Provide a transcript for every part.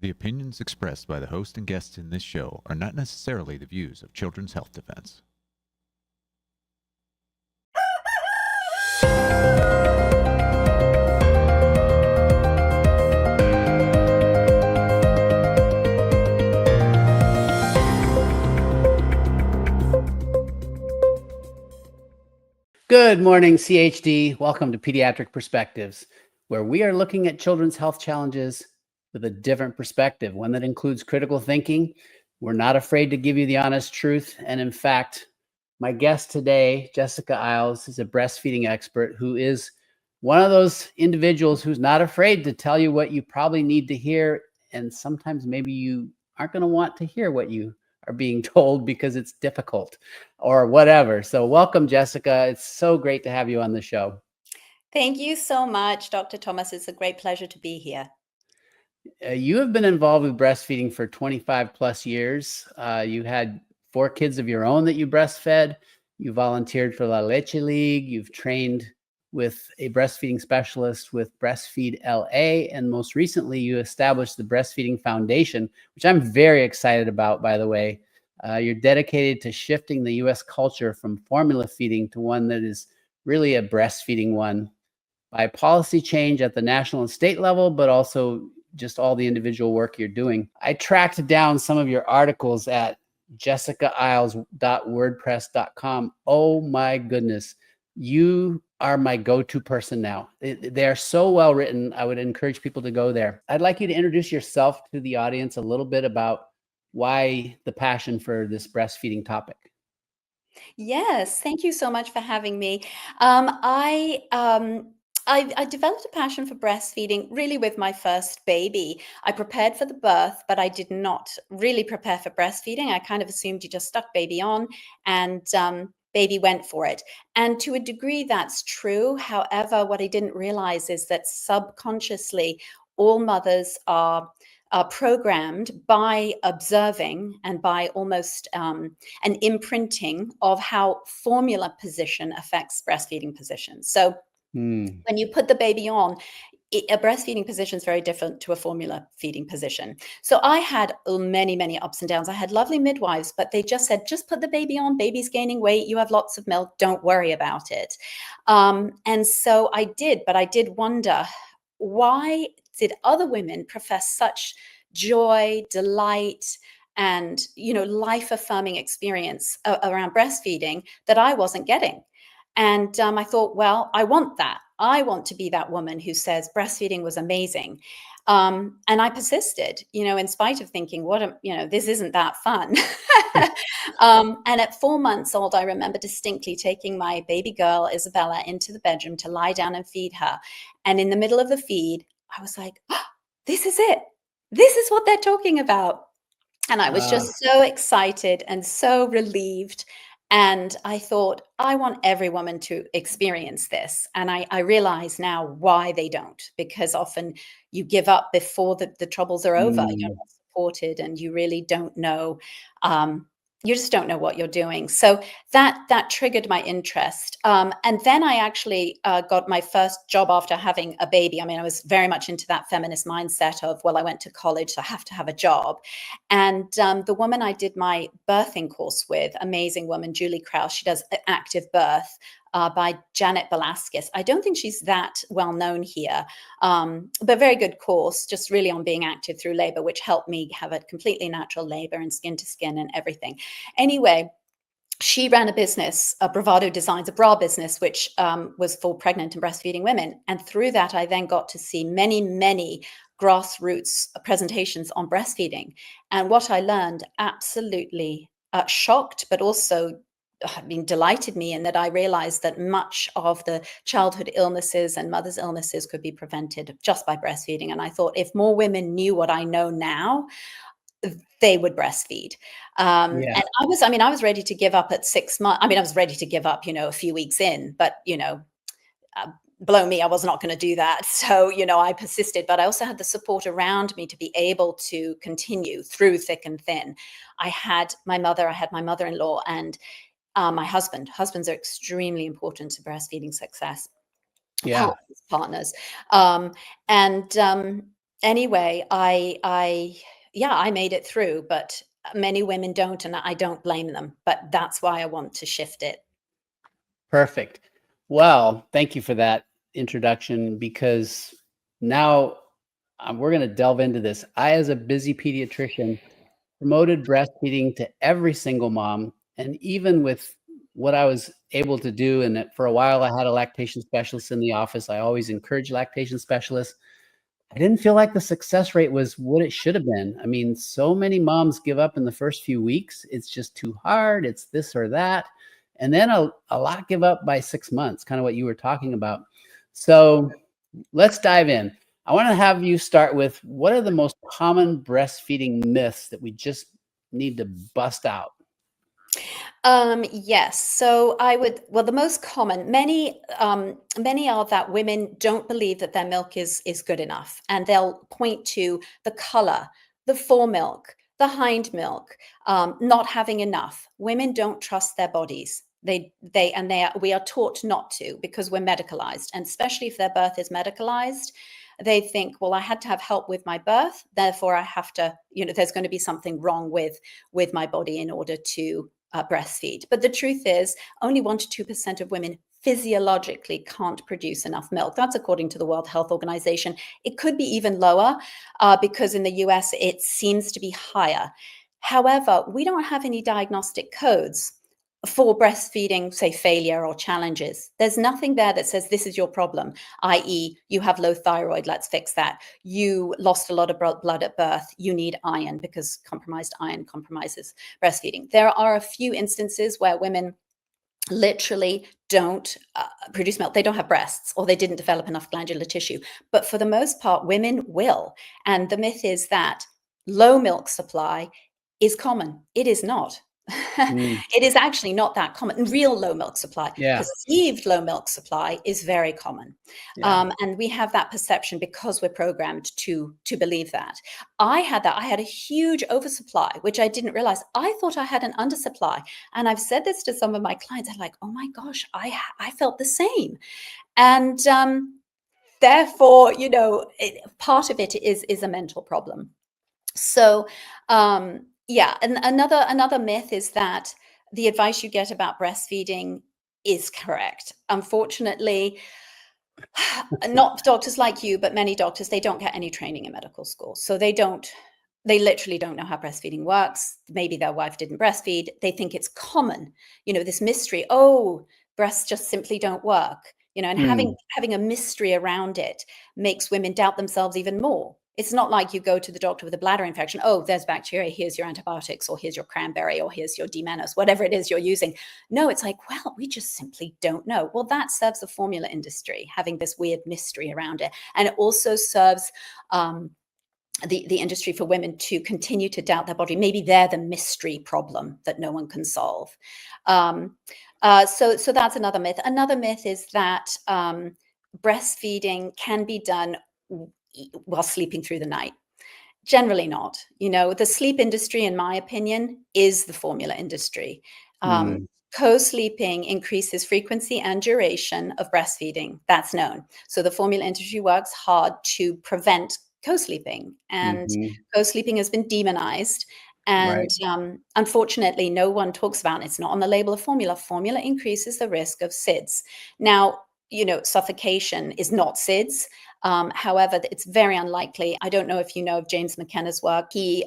The opinions expressed by the host and guests in this show are not necessarily the views of Children's Health Defense. Good morning, CHD. Welcome to Pediatric Perspectives, where we are looking at children's health challenges with a different perspective, one that includes critical thinking. We're not afraid to give you the honest truth. And in fact, my guest today, Jessica Isles, is a breastfeeding expert who is one of those individuals who's not afraid to tell you what you probably need to hear. And sometimes maybe you aren't going to want to hear what you are being told because it's difficult or whatever. So welcome, Jessica. It's so great to have you on the show. Thank you so much, Dr. Thomas. It's a great pleasure to be here. You have been involved with breastfeeding for 25 plus years. You had 4 kids of your own that you breastfed. You volunteered for La Leche League. You've trained with a breastfeeding specialist with Breastfeed LA. And most recently, you established the Breastfeeding Foundation, which I'm very excited about, by the way. You're dedicated to shifting the U.S. culture from formula feeding to one that is really a breastfeeding one by policy change at the national and state level, but also just all the individual work you're doing. I tracked down some of your articles at jessicailes.wordpress.com. Oh my goodness. You are my go-to person now. They are so well written. I would encourage people to go there. I'd like you to introduce yourself to the audience a little bit about why the passion for this breastfeeding topic. Yes, thank you so much for having me. I developed a passion for breastfeeding really with my first baby. I prepared for the birth, but I did not really prepare for breastfeeding. I kind of assumed you just stuck baby on and baby went for it. And to a degree, that's true. However, what I didn't realize is that subconsciously, all mothers are programmed by observing and by almost an imprinting of how formula position affects breastfeeding position. So when you put the baby on, a breastfeeding position is very different to a formula feeding position. So I had many, many ups and downs. I had lovely midwives, but they just said, just put the baby on, baby's gaining weight, you have lots of milk, don't worry about it. And so I did, but I did wonder, why did other women profess such joy, delight, and life-affirming experience around breastfeeding that I wasn't getting? And I thought, well, I want that. I want to be that woman who says breastfeeding was amazing. And I persisted, in spite of thinking, this isn't that fun. And at 4 months old, I remember distinctly taking my baby girl, Isabella, into the bedroom to lie down and feed her. And in the middle of the feed, I was like, oh, this is it. This is what they're talking about. And I was just so excited and so relieved. And I thought, I want every woman to experience this. And I realize now why they don't, because often you give up before the troubles are over. You're not supported and you really don't know. You just don't know what you're doing. So that triggered my interest. And then I actually got my first job after having a baby. I mean, I was very much into that feminist mindset of, well, I went to college, so I have to have a job. And the woman I did my birthing course with, amazing woman, Julie Krause, she does active birth by Janet Velasquez. I don't think she's that well known here, but very good course, just really on being active through labor, which helped me have a completely natural labor and skin to skin and everything. Anyway, she ran a business, Bravado Designs, a bra business, which was for pregnant and breastfeeding women. And through that, I then got to see many, many grassroots presentations on breastfeeding. And what I learned absolutely shocked, but also delighted me in that I realized that much of the childhood illnesses and mothers' illnesses could be prevented just by breastfeeding. And I thought, if more women knew what I know now, they would breastfeed. And I was ready to give up at 6 months. I mean, I was ready to give up, a few weeks in, but, blow me, I was not going to do that. So, I persisted, but I also had the support around me to be able to continue through thick and thin. I had my mother-in-law, and my husband. Husbands are extremely important to breastfeeding success. Yeah. Partners. Anyway, I made it through, but many women don't, and I don't blame them. But that's why I want to shift it. Perfect. Well, thank you for that introduction, because now we're going to delve into this. I, as a busy pediatrician, promoted breastfeeding to every single mom. And even with what I was able to do, and for a while I had a lactation specialist in the office, I always encourage lactation specialists. I didn't feel like the success rate was what it should have been. I mean, so many moms give up in the first few weeks. It's just too hard. It's this or that. And then a lot give up by 6 months, kind of what you were talking about. So let's dive in. I want to have you start with, what are the most common breastfeeding myths that we just need to bust out? Yes. So the most common, many are that women don't believe that their milk is good enough, and they'll point to the color, the fore milk, the hind milk, not having enough. Women don't trust their bodies. We are taught not to, because we're medicalized, and especially if their birth is medicalized, they think, well, I had to have help with my birth, therefore I have to, there's going to be something wrong with my body in order to breastfeed. But the truth is, only 1 to 2% of women physiologically can't produce enough milk. That's according to the World Health Organization. It could be even lower, because in the US it seems to be higher. However, we don't have any diagnostic codes for breastfeeding, say, failure or challenges. There's nothing there that says this is your problem, i.e., you have low thyroid, let's fix that. You lost a lot of blood at birth, you need iron, because compromised iron compromises breastfeeding. There are a few instances where women literally don't produce milk. They don't have breasts, or they didn't develop enough glandular tissue. But for the most part, women will. And the myth is that low milk supply is common. It is not. Mm, It is actually not that common. Real low milk supply, yeah, perceived low milk supply, is very common. yeah. And we have that perception because we're programmed to believe that. I had that. I had a huge oversupply, which I didn't realize. I thought I had an undersupply. And I've said this to some of my clients. They're like, oh my gosh, I felt the same. And therefore, part of it is a mental problem. So, yeah, and another myth is that the advice you get about breastfeeding is correct. Unfortunately, not doctors like you, but many doctors, they don't get any training in medical school. So they literally don't know how breastfeeding works. Maybe their wife didn't breastfeed. They think it's common, this mystery. Oh, breasts just simply don't work, and Mm, having a mystery around it makes women doubt themselves even more. It's not like you go to the doctor with a bladder infection. Oh, there's bacteria. Here's your antibiotics, or here's your cranberry, or here's your demonized, whatever it is you're using. No, it's like, well, we just simply don't know. Well, that serves the formula industry, having this weird mystery around it. And it also serves the industry for women to continue to doubt their body. Maybe they're the mystery problem that no one can solve. So that's another myth. Another myth is that breastfeeding can be done while sleeping through the night. Generally not. The sleep industry, in my opinion, is the formula industry. mm, Co-sleeping increases frequency and duration of breastfeeding. That's known. So the formula industry works hard to prevent co-sleeping, and mhm, co-sleeping has been demonized. And right. unfortunately, no one talks about it. It's not on the label of formula. Formula increases the risk of SIDS. Now, suffocation is not SIDS. However, it's very unlikely. I don't know if you know of James McKenna's work. He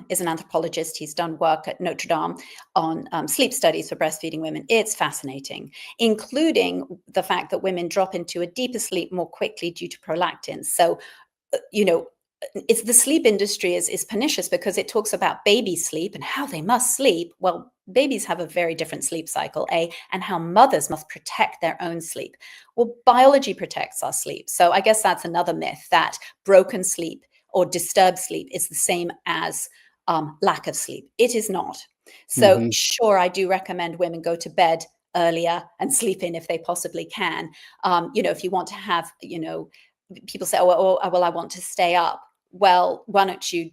is an anthropologist. He's done work at Notre Dame on sleep studies for breastfeeding women. It's fascinating, including the fact that women drop into a deeper sleep more quickly due to prolactin. So, it's the sleep industry is pernicious because it talks about baby sleep and how they must sleep. Well, babies have a very different sleep cycle, and how mothers must protect their own sleep. Well, biology protects our sleep. So I guess that's another myth, that broken sleep or disturbed sleep is the same as lack of sleep. It is not. So Mhm, sure, I do recommend women go to bed earlier and sleep in if they possibly can. If you want to have, people say, oh, well, I want to stay up. Well, why don't you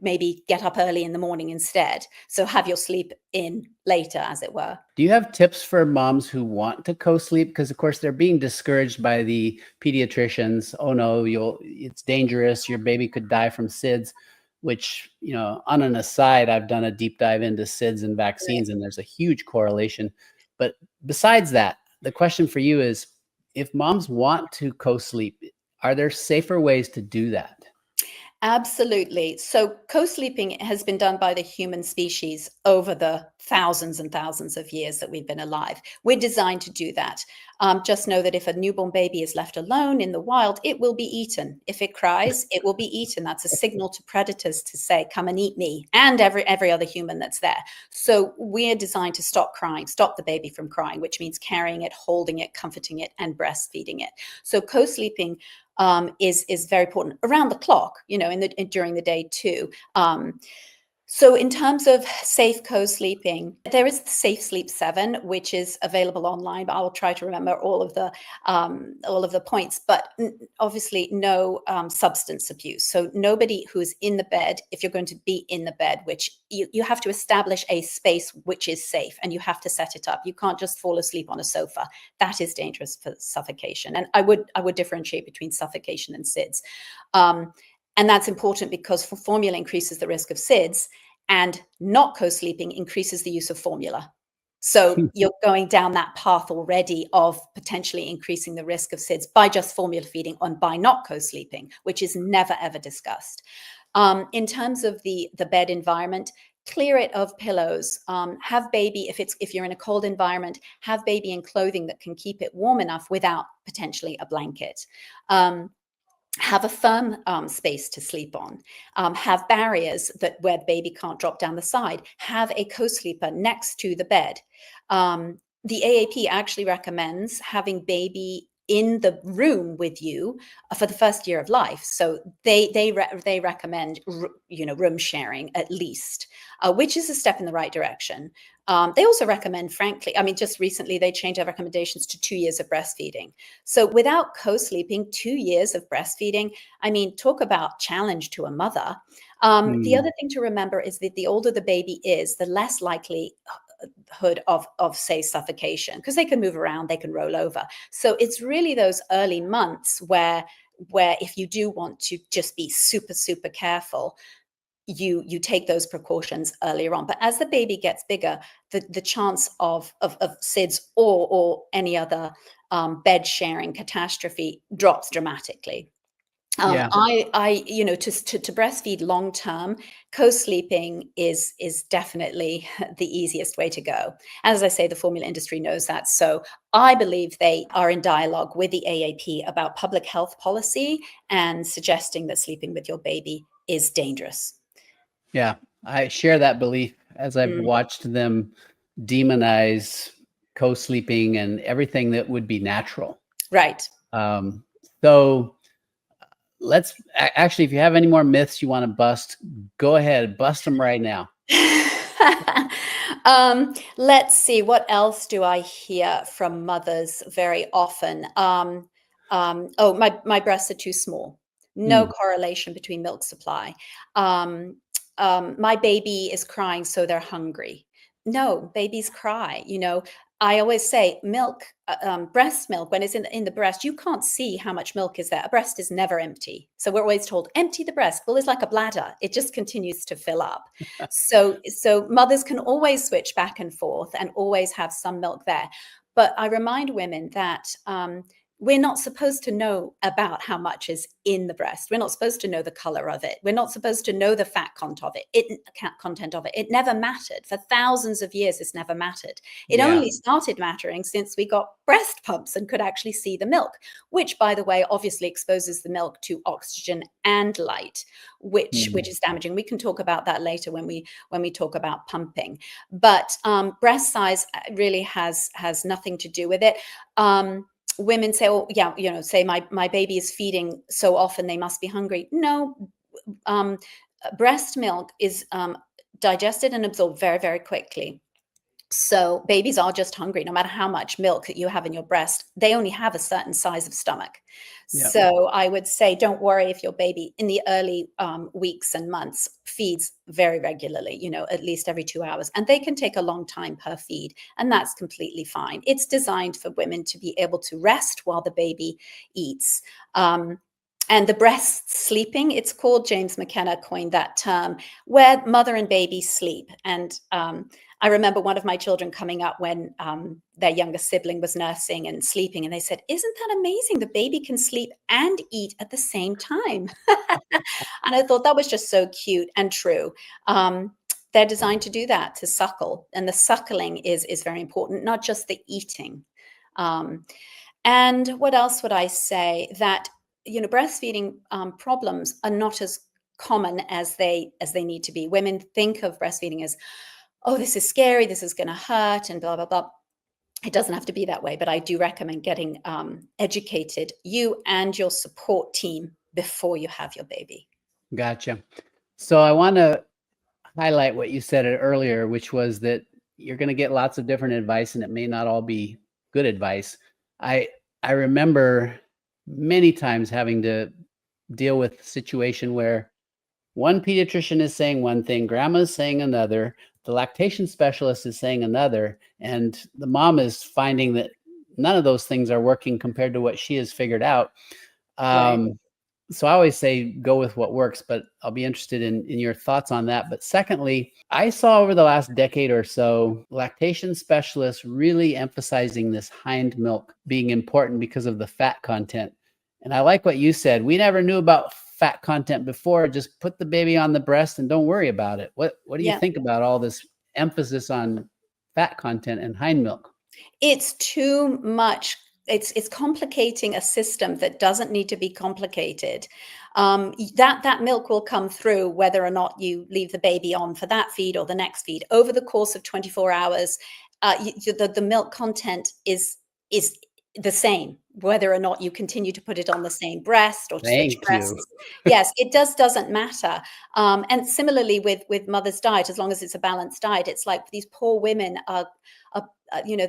maybe get up early in the morning instead. So have your sleep in later, as it were. Do you have tips for moms who want to co-sleep? Because of course they're being discouraged by the pediatricians. Oh no, it's dangerous. Your baby could die from SIDS, which, on an aside, I've done a deep dive into SIDS and vaccines, and there's a huge correlation. But besides that, the question for you is, if moms want to co-sleep, are there safer ways to do that? Absolutely. So co-sleeping has been done by the human species over the thousands and thousands of years that we've been alive. We're designed to do that. Just know that if a newborn baby is left alone in the wild, it will be eaten. If it cries, it will be eaten. That's a signal to predators to say, come and eat me, and every other human that's there. So we're designed to stop crying, stop the baby from crying, which means carrying it, holding it, comforting it, and breastfeeding it. So co-sleeping is very important around the clock, during the day too. So in terms of safe co-sleeping, there is the Safe Sleep 7, which is available online, but I will try to remember all of the points. But obviously, no substance abuse. So nobody who's in the bed, if you're going to be in the bed, which you have to establish a space which is safe, and you have to set it up. You can't just fall asleep on a sofa. That is dangerous for suffocation. And I would differentiate between suffocation and SIDS. And that's important because formula increases the risk of SIDS, and not co-sleeping increases the use of formula. So you're going down that path already of potentially increasing the risk of SIDS by just formula feeding and by not co-sleeping, which is never, ever discussed. In terms of the bed environment, clear it of pillows. Have baby, if you're in a cold environment, have baby in clothing that can keep it warm enough without potentially a blanket. Have a firm space to sleep on. Have barriers where baby can't drop down the side. Have a co-sleeper next to the bed. The AAP actually recommends having baby in the room with you for the first year of life. So they recommend room sharing at least, which is a step in the right direction. They also recommend, frankly, just recently they changed their recommendations to 2 years of breastfeeding. So without co-sleeping, 2 years of breastfeeding, talk about challenge to a mother. The other thing to remember is that the older the baby is, the less likelihood of say suffocation, because they can move around, they can roll over. So it's really those early months where if you do want to just be super, super careful, you take those precautions earlier on. But as the baby gets bigger, the chance of SIDS or any other bed sharing catastrophe drops dramatically. Yeah. To breastfeed long term, co-sleeping is definitely the easiest way to go. As I say, the formula industry knows that. So I believe they are in dialogue with the AAP about public health policy and suggesting that sleeping with your baby is dangerous. Yeah, I share that belief as I've watched them demonize co-sleeping and everything that would be natural. Right. So let's actually, if you have any more myths you want to bust, go ahead, bust them right now. Let's see, what else do I hear from mothers very often? My breasts are too small. No correlation between milk supply. My baby is crying, so they're hungry. No, babies cry. I always say milk, breast milk, when it's in the breast, you can't see how much milk is there. A breast is never empty. So we're always told, empty the breast. Well, it's like a bladder. It just continues to fill up. So mothers can always switch back and forth and always have some milk there. But I remind women that we're not supposed to know about how much is in the breast. We're not supposed to know the color of it. We're not supposed to know the fat content of it. It never mattered. For thousands of years, it's never mattered. It only started mattering since we got breast pumps and could actually see the milk, which, by the way, obviously exposes the milk to oxygen and light, which is damaging. We can talk about that later when we talk about pumping. But breast size really has nothing to do with it. Women say, oh, yeah, say my baby is feeding so often, they must be hungry. No, breast milk is digested and absorbed very, very quickly. So babies are just hungry. No matter how much milk that you have in your breast, they only have a certain size of stomach. Yeah. So I would say, don't worry if your baby in the early weeks and months feeds very regularly, at least every 2 hours. And they can take a long time per feed, and that's completely fine. It's designed for women to be able to rest while the baby eats. And the breast sleeping, it's called, James McKenna coined that term, where mother and baby sleep. And I remember one of my children coming up when their younger sibling was nursing and sleeping, and they said, "Isn't that amazing? The baby can sleep and eat at the same time." And I thought that was just so cute and true. They're designed to do that, to suckle, and the suckling is very important, not just the eating. And what else would I say? That breastfeeding problems are not as common as they need to be. Women think of breastfeeding as, oh, this is scary, this is going to hurt, and blah, blah, blah. It doesn't have to be that way, but I do recommend getting educated, you and your support team, before you have your baby. Gotcha. So I want to highlight what you said earlier, which was that you're going to get lots of different advice, and it may not all be good advice. I remember many times having to deal with a situation where one pediatrician is saying one thing, grandma's saying another, the lactation specialist is saying another, and the mom is finding that none of those things are working compared to what she has figured out. Right. So I always say go with what works, but I'll be interested in your thoughts on that. But secondly, I saw over the last decade or so, lactation specialists really emphasizing this hind milk being important because of the fat content. And I like what you said. We never knew about fat content before. Just put the baby on the breast and don't worry about it. What do you Yeah. think about all this emphasis on fat content and hind milk? It's too much. It's complicating a system that doesn't need to be complicated. That milk will come through whether or not you leave the baby on for that feed or the next feed. Over the course of 24 hours, the milk content is the same, whether or not you continue to put it on the same breast or to switch Thank you. breasts. Yes, it doesn't matter. And similarly with mother's diet, as long as it's a balanced diet, it's like these poor women are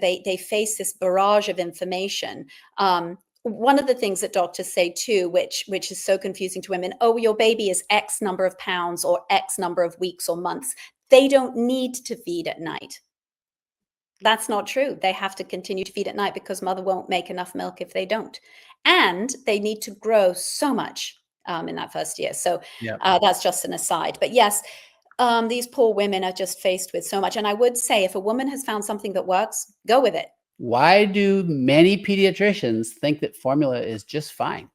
they face this barrage of information. One of the things that doctors say too, which is so confusing to women, oh, your baby is X number of pounds or X number of weeks or months. They don't need to feed at night. That's not true. They have to continue to feed at night because mother won't make enough milk if they don't. And they need to grow so much in that first year. So Yeah. that's just an aside. But yes, these poor women are just faced with so much. And I would say if a woman has found something that works, go with it. Why do many pediatricians think that formula is just fine?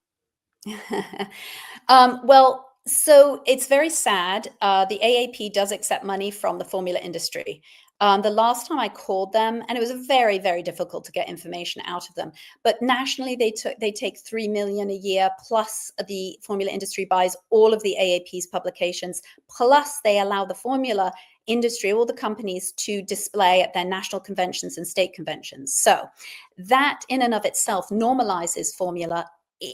Well, so it's very sad. The AAP does accept money from the formula industry. The last time I called them, and it was very, very difficult to get information out of them, but nationally they take 3 million a year, plus the formula industry buys all of the AAP's publications, plus they allow the formula industry, all the companies, to display at their national conventions and state conventions. So that in and of itself normalizes formula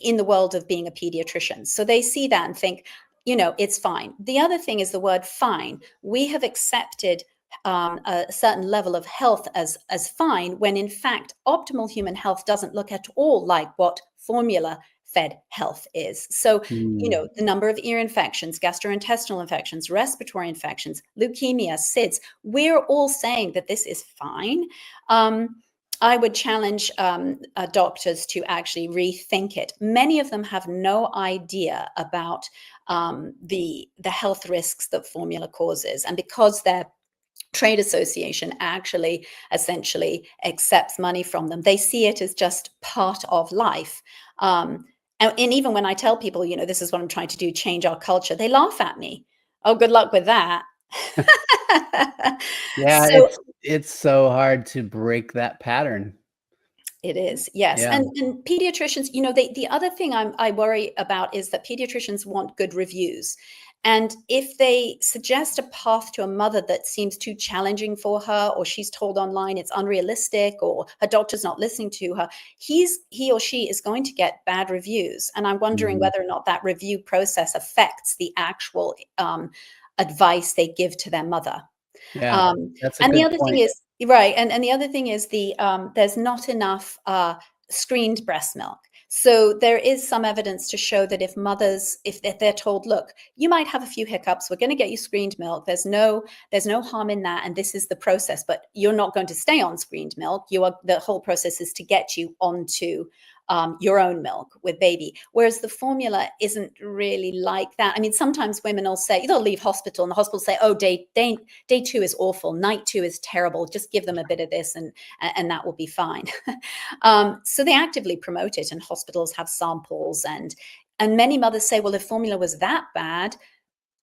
in the world of being a pediatrician. So they see that and think, it's fine. The other thing is the word fine. We have accepted a certain level of health as fine, when in fact optimal human health doesn't look at all like what formula fed health is. So the number of ear infections, gastrointestinal infections, respiratory infections, leukemia, SIDS, we're all saying that this is fine. I would challenge doctors to actually rethink it. Many of them have no idea about the health risks that formula causes, and because their trade association actually essentially accepts money from them, they see it as just part of life. And even when I tell people, this is what I'm trying to do, change our culture, they laugh at me. Oh, good luck with that. Yeah, So it's so hard to break that pattern. it is, yes. Yeah. And pediatricians, the other thing I worry about is that pediatricians want good reviews. And if they suggest a path to a mother that seems too challenging for her, or she's told online it's unrealistic, or her doctor's not listening to her, he or she is going to get bad reviews. And I'm wondering Mhm. whether or not that review process affects the actual advice they give to their mother. Yeah, that's a And the good other thing point. is, Right, and the other thing is there's not enough screened breast milk. So there is some evidence to show that if mothers, if they're told, look, you might have a few hiccups, we're going to get you screened milk. There's no harm in that, and this is the process. But you're not going to stay on screened milk. The whole process is to get you onto your own milk with baby. Whereas the formula isn't really like that. I mean, sometimes women will say, they'll leave hospital and the hospital say, oh, day 2 is awful. Night 2 is terrible. Just give them a bit of this and that will be fine. So they actively promote it, and hospitals have samples, and many mothers say, well, if formula was that bad,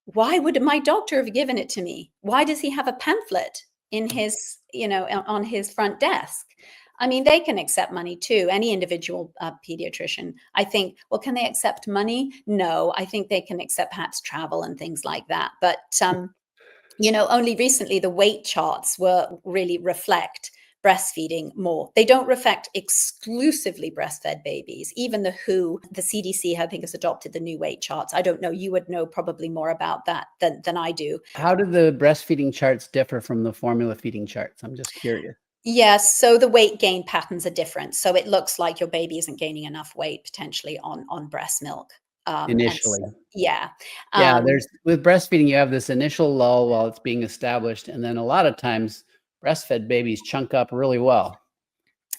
why would my doctor have given it to me? Why does he have a pamphlet in his, on his front desk? I mean, they can accept money too. Any individual pediatrician, I think, well, can they accept money? No, I think they can accept perhaps travel and things like that. But, only recently the weight charts really reflect breastfeeding more. They don't reflect exclusively breastfed babies. Even the CDC, I think, has adopted the new weight charts. I don't know. You would know probably more about that than I do. How do the breastfeeding charts differ from the formula feeding charts? I'm just curious. Yes, so the weight gain patterns are different. So it looks like your baby isn't gaining enough weight potentially on breast milk. Initially. Yeah. There's with breastfeeding, you have this initial lull while it's being established. And then a lot of times breastfed babies chunk up really well.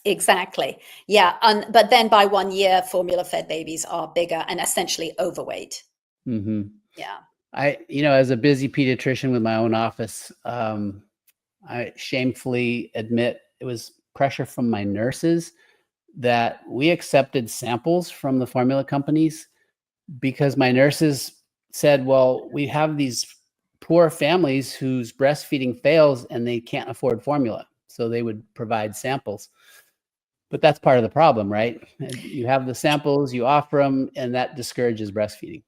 Exactly. Yeah. But then by 1 year, formula fed babies are bigger and essentially overweight. Mm-hmm. Yeah. As a busy pediatrician with my own office, I shamefully admit it was pressure from my nurses that we accepted samples from the formula companies because my nurses said, well, we have these poor families whose breastfeeding fails and they can't afford formula. So they would provide samples. But that's part of the problem, right? You have the samples, you offer them, and that discourages breastfeeding.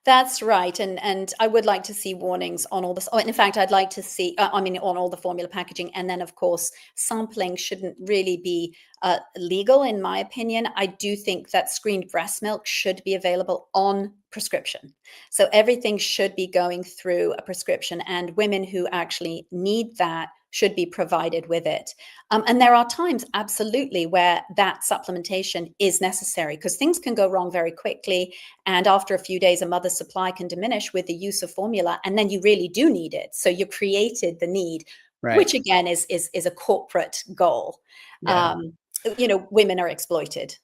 That's right. And I would like to see warnings on all this. In fact, I'd like to see, on all the formula packaging. And then, of course, sampling shouldn't really be legal, in my opinion. I do think that screened breast milk should be available on prescription. So everything should be going through a prescription, and women who actually need that should be provided with it. And there are times, absolutely, where that supplementation is necessary because things can go wrong very quickly. And after a few days, a mother's supply can diminish with the use of formula, and then you really do need it. So you created the need, Right. which again is a corporate goal. Yeah. Women are exploited.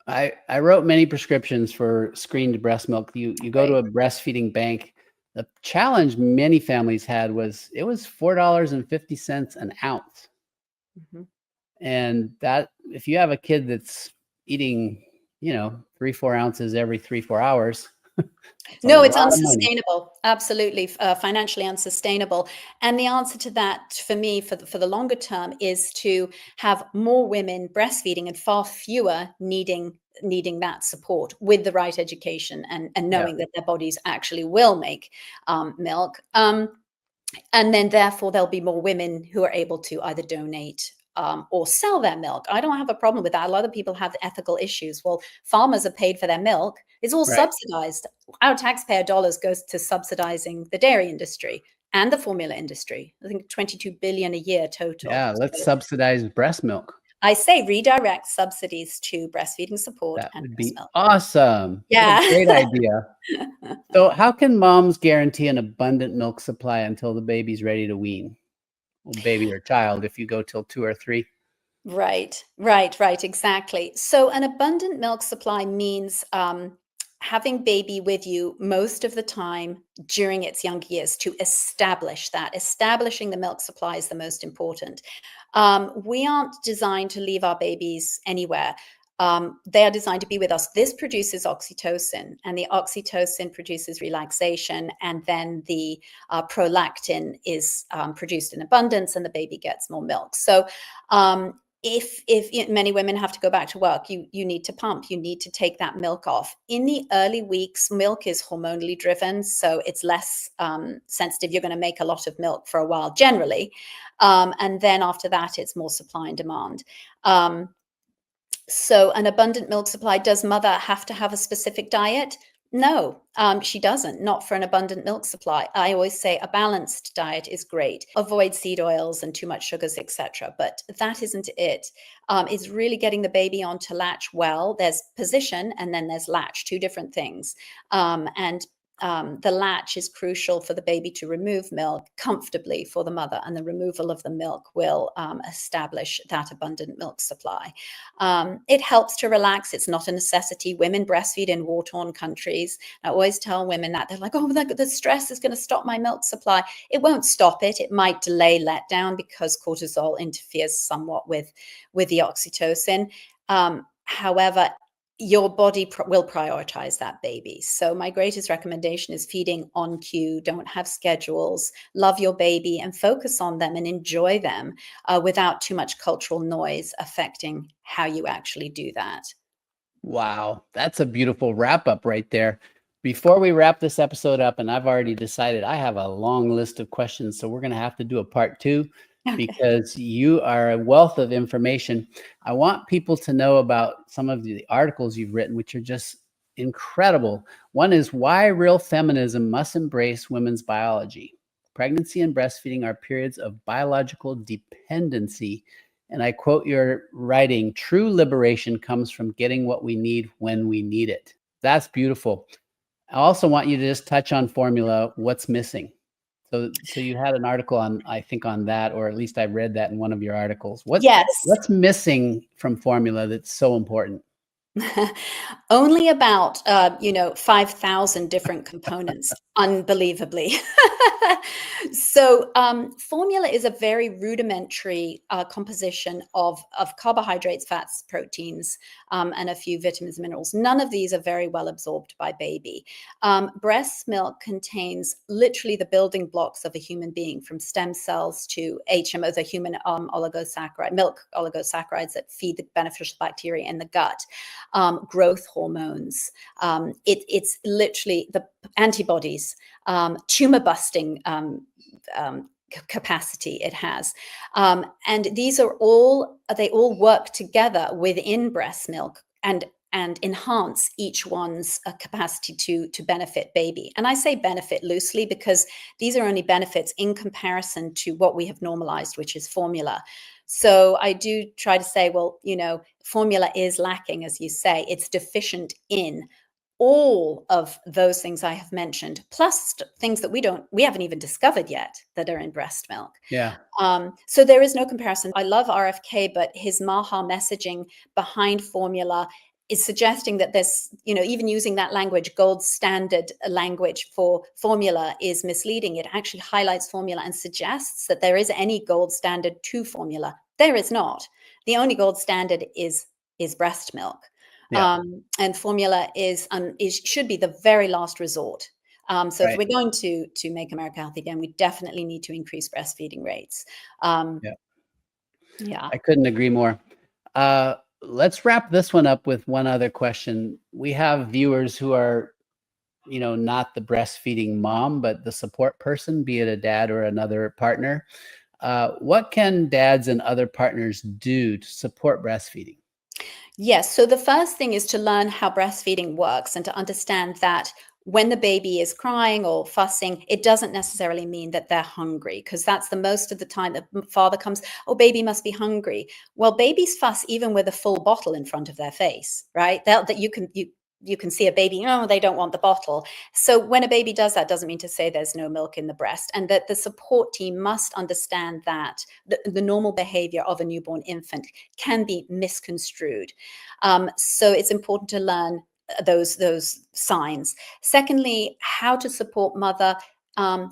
I wrote many prescriptions for screened breast milk. You go to a breastfeeding bank. The challenge many families had was it was $4.50 an ounce. Mm-hmm. And that if you have a kid that's eating, 3-4 ounces every 3-4 hours. No, it's unsustainable. Absolutely, financially unsustainable. And the answer to that, for me, for the longer term, is to have more women breastfeeding and far fewer needing that support with the right education and knowing that their bodies actually will make milk. And then, therefore, there'll be more women who are able to either donate or sell their milk. I don't have a problem with that. A lot of people have ethical issues. Well, farmers are paid for their milk. It's all subsidized. Our taxpayer dollars goes to subsidizing the dairy industry and the formula industry. I think 22 billion a year total. Yeah, let's subsidize breast milk. I say redirect subsidies to breastfeeding support That and would breast be milk. awesome. Yeah. What a great idea. So how can moms guarantee an abundant milk supply until the baby's ready to wean? Well, baby or child, if you go till 2 or 3. Right, exactly. So an abundant milk supply means having baby with you most of the time during its young years to establish that. Establishing the milk supply is the most important. We aren't designed to leave our babies anywhere. They are designed to be with us. This produces oxytocin, and the oxytocin produces relaxation, and then the prolactin is produced in abundance, and the baby gets more milk. So if many women have to go back to work, you need to pump, you need to take that milk off. In the early weeks, milk is hormonally driven, so it's less sensitive. You're going to make a lot of milk for a while generally. And then after that, it's more supply and demand. So an abundant milk supply, does mother have to have a specific diet? No, she doesn't, not for an abundant milk supply. I always say a balanced diet is great. Avoid seed oils and too much sugars, etc. But that isn't it. It's really getting the baby on to latch well. There's position and then there's latch, two different things. And the latch is crucial for the baby to remove milk comfortably for the mother, and the removal of the milk will establish that abundant milk supply. It helps to relax. It's not a necessity. Women breastfeed in war-torn countries. I always tell women that. They're like, oh, the stress is going to stop my milk supply. It won't stop it. It might delay letdown because cortisol interferes somewhat with the oxytocin. However, your body will prioritize that baby. So my greatest recommendation is feeding on cue. Don't have schedules. Love your baby and focus on them and enjoy them without too much cultural noise affecting how you actually do that. Wow, that's a beautiful wrap up right there. Before we wrap this episode up, and I've already decided I have a long list of questions, so we're going to have to do a part 2 Okay. because you are a wealth of information. I want people to know about some of the articles you've written, which are just incredible. One is Why Real Feminism Must Embrace Women's Biology. Pregnancy and breastfeeding are periods of biological dependency. And I quote your writing, true liberation comes from getting what we need when we need it. That's beautiful. I also want you to just touch on formula, what's missing. So you had an article on, I think on that, or at least I read that in one of your articles. Yes. What's missing from formula that's so important? Only about 5,000 different components, unbelievably. So formula is a very rudimentary composition of carbohydrates, fats, proteins, and a few vitamins and minerals. None of these are very well absorbed by baby. Breast milk contains literally the building blocks of a human being, from stem cells to HMO, the human oligosaccharide, milk oligosaccharides that feed the beneficial bacteria in the gut. Growth hormones. It's literally the antibodies, tumor busting capacity it has. And these are they all work together within breast milk and enhance each one's capacity to benefit baby. And I say benefit loosely because these are only benefits in comparison to what we have normalized, which is formula. So I do try to say, well, formula is lacking, as you say. It's deficient in all of those things I have mentioned, plus things that we haven't even discovered yet that are in breast milk. Yeah. So there is no comparison. I love RFK, but his Maha messaging behind formula is suggesting that this, even using that language, gold standard language for formula, is misleading. It actually highlights formula and suggests that there is any gold standard to formula. There is not. The only gold standard is breast milk. Yeah. And formula should be the very last resort. So if we're going to make America healthy again, we definitely need to increase breastfeeding rates. Yeah. I couldn't agree more. Let's wrap this one up with one other question. We have viewers who are, not the breastfeeding mom, but the support person, be it a dad or another partner. What can dads and other partners do to support breastfeeding? Yes. So the first thing is to learn how breastfeeding works and to understand that when the baby is crying or fussing, it doesn't necessarily mean that they're hungry, because that's the most of the time that father comes, oh, baby must be hungry. Well, babies fuss even with a full bottle in front of their face, right? That you can see a baby, they don't want the bottle. So when a baby does that, doesn't mean to say there's no milk in the breast, and that the support team must understand that the normal behavior of a newborn infant can be misconstrued. So it's important to learn those signs. Secondly, how to support mother.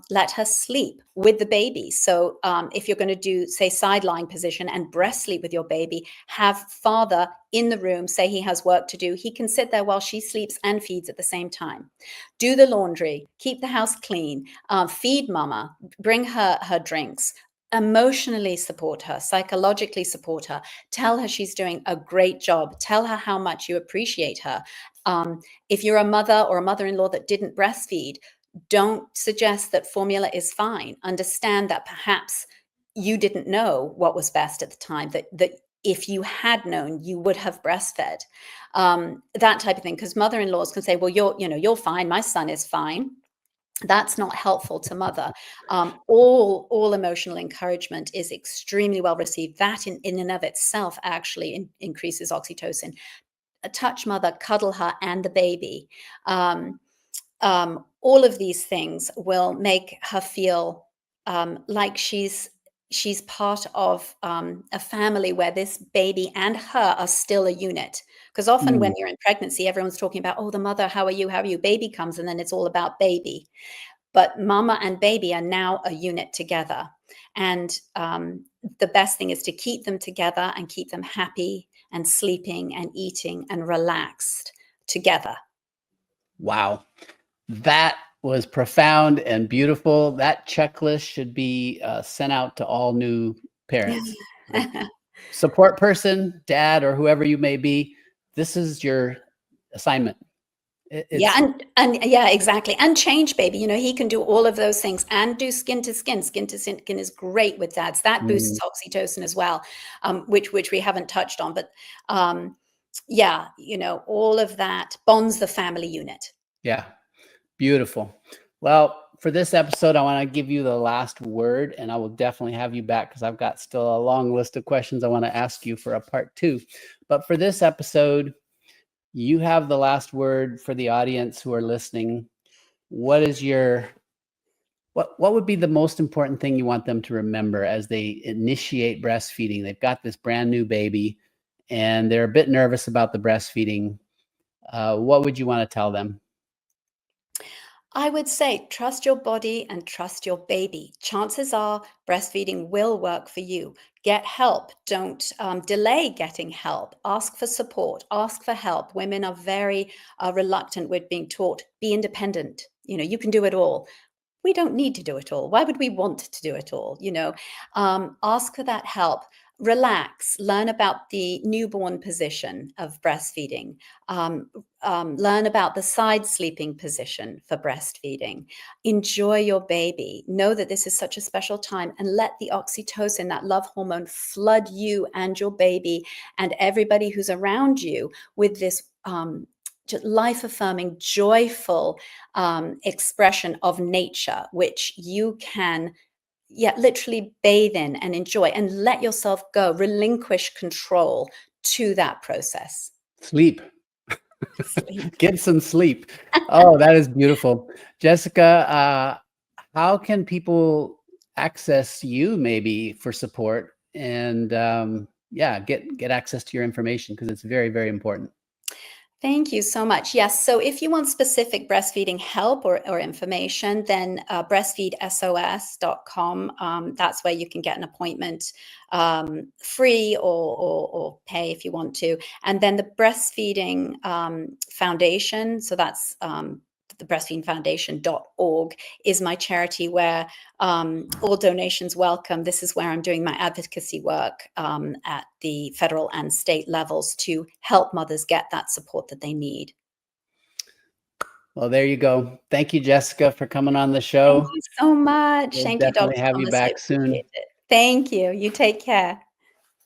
Let her sleep with the baby. So if you're going to do, say, side-lying position and breast sleep with your baby, have father in the room, say he has work to do. He can sit there while she sleeps and feeds at the same time. Do the laundry, keep the house clean, feed mama, bring her drinks, emotionally support her, psychologically support her, tell her she's doing a great job, tell her how much you appreciate her. If you're a mother or a mother-in-law that didn't breastfeed, don't suggest that formula is fine. Understand that perhaps you didn't know what was best at the time, that if you had known, you would have breastfed. That type of thing. Because mother-in-laws can say, well, you're fine. My son is fine. That's not helpful to mother. All emotional encouragement is extremely well received. That in and of itself actually increases oxytocin. Touch mother, cuddle her and the baby. All of these things will make her feel like she's part of a family where this baby and her are still a unit. Because often when you're in pregnancy, everyone's talking about, oh, the mother, how are you? How are you? Baby comes, and then it's all about baby. But mama and baby are now a unit together. And the best thing is to keep them together and keep them happy and sleeping and eating and relaxed together. Wow. That was profound and beautiful. That checklist should be sent out to all new parents. Support person, dad, or whoever you may be. This is your assignment. Yeah, and yeah, exactly. And change baby, he can do all of those things and do skin to skin. Skin to skin is great with dads. That boosts oxytocin as well, which we haven't touched on. But yeah, all of that bonds the family unit. Yeah, beautiful. Well, for this episode, I want to give you the last word, and I will definitely have you back because I've got still a long list of questions I want to ask you for a part 2. But for this episode, you have the last word for the audience who are listening. What is what would be the most important thing you want them to remember as they initiate breastfeeding? They've got this brand new baby and they're a bit nervous about the breastfeeding. What would you want to tell them? I would say trust your body and trust your baby. Chances are breastfeeding will work for you. Get help. Don't delay getting help. Ask for support. Ask for help. Women are very reluctant with being taught, be independent. You can do it all. We don't need to do it all. Why would we want to do it all? Ask for that help. Relax, learn about the newborn position of breastfeeding, learn about the side sleeping position for breastfeeding. Enjoy your baby. Know that this is such a special time, and let the oxytocin, that love hormone, flood you and your baby and everybody who's around you with this life-affirming, joyful expression of nature, which you can literally bathe in and enjoy, and let yourself go, relinquish control to that process. Sleep. Get some sleep. Oh, that is beautiful. Jessica, how can people access you maybe for support and get access to your information? Because it's very, very important. Thank you so much. Yes. So if you want specific breastfeeding help or information, then breastfeedsos.com. That's where you can get an appointment free or pay if you want to. And then the Breastfeeding Foundation. So that's the breastfeedingfoundation.org is my charity where all donations welcome. This is where I'm doing my advocacy work at the federal and state levels to help mothers get that support that they need. Well, there you go. Thank you, Jessica, for coming on the show. Thank you so much. We'll Thank you, definitely Dr. have you Thomas. back soon. Thank you. You take care.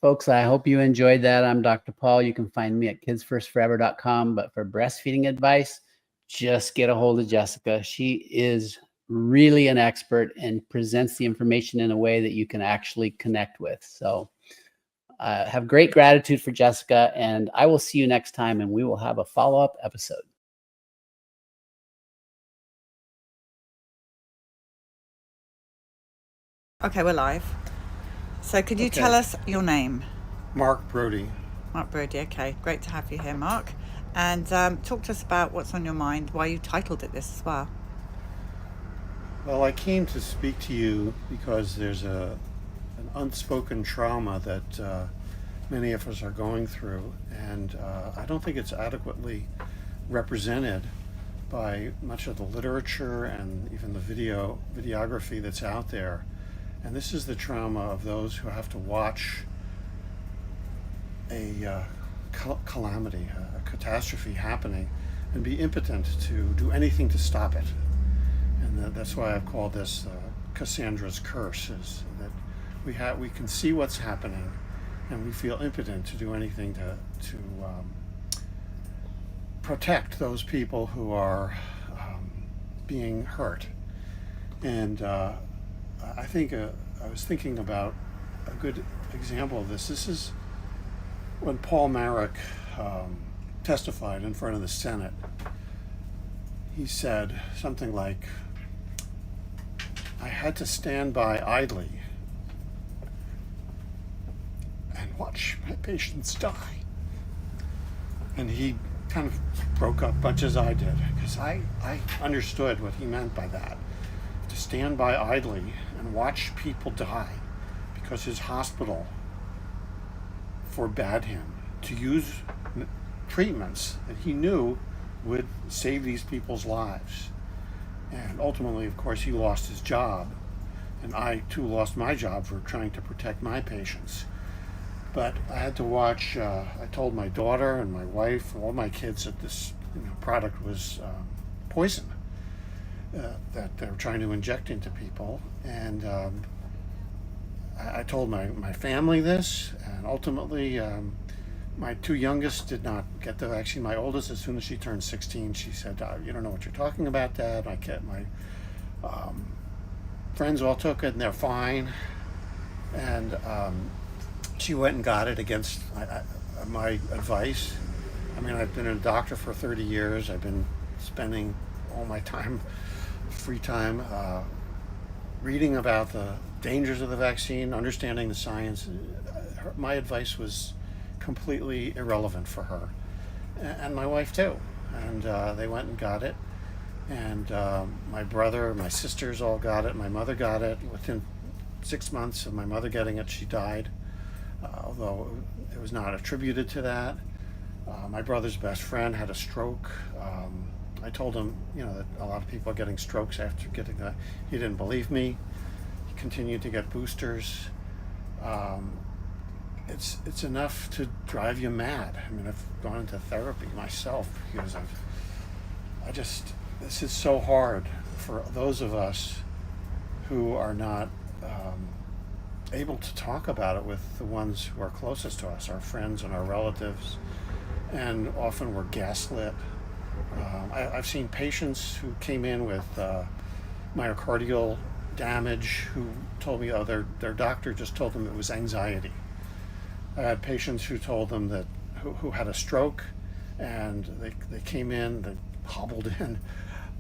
Folks, I hope you enjoyed that. I'm Dr. Paul. You can find me at kidsfirstforever.com. But for breastfeeding advice, just get a hold of Jessica. She is really an expert and presents the information in a way that you can actually connect with. So have great gratitude for Jessica, and I will see you next time, and we will have a follow-up episode. Okay, we're live. So could you tell us your name? Mark Brody. Mark Brody, okay. Great to have you here, Mark. And talk to us about what's on your mind, why you titled it this as well. Well, I came to speak to you because there's an unspoken trauma that many of us are going through, and I don't think it's adequately represented by much of the literature and even the videography that's out there. And this is the trauma of those who have to watch a calamity, a catastrophe happening, and be impotent to do anything to stop it. And that's why I've called this Cassandra's curse, is that we can see what's happening, and we feel impotent to do anything to protect those people who are being hurt. And I think I was thinking about a good example of this. This is when Paul Marik testified in front of the Senate. He said something like, "I had to stand by idly and watch my patients die." And he kind of broke up much as I did, because I understood what he meant by that. To stand by idly and watch people die because his hospital forbade him to use treatments that he knew would save these people's lives. And ultimately, of course, he lost his job, and I too lost my job for trying to protect my patients. But I had to watch. I told my daughter and my wife, all my kids, that this product was poison that they were trying to inject into people. And I told my family this, and ultimately my two youngest did not get the vaccine. My oldest, as soon as she turned 16, she said, "You don't know what you're talking about, Dad." My friends all took it, and they're fine. And she went and got it against my advice. I mean, I've been a doctor for 30 years. I've been spending all my time, free time, reading about the dangers of the vaccine, understanding the science. My advice was completely irrelevant for her, and my wife too. And they went and got it. And my brother, my sisters all got it. My mother got it. Within 6 months of my mother getting it, she died, although it was not attributed to that. My brother's best friend had a stroke. I told him, that a lot of people are getting strokes after getting that. He didn't believe me. He continued to get boosters. It's enough to drive you mad. I mean, I've gone into therapy myself because this is so hard for those of us who are not able to talk about it with the ones who are closest to us, our friends and our relatives, and often we're gaslit. I've seen patients who came in with myocardial damage who told me, their doctor just told them it was anxiety. I had patients who told them that who had a stroke, and they came in, they hobbled in,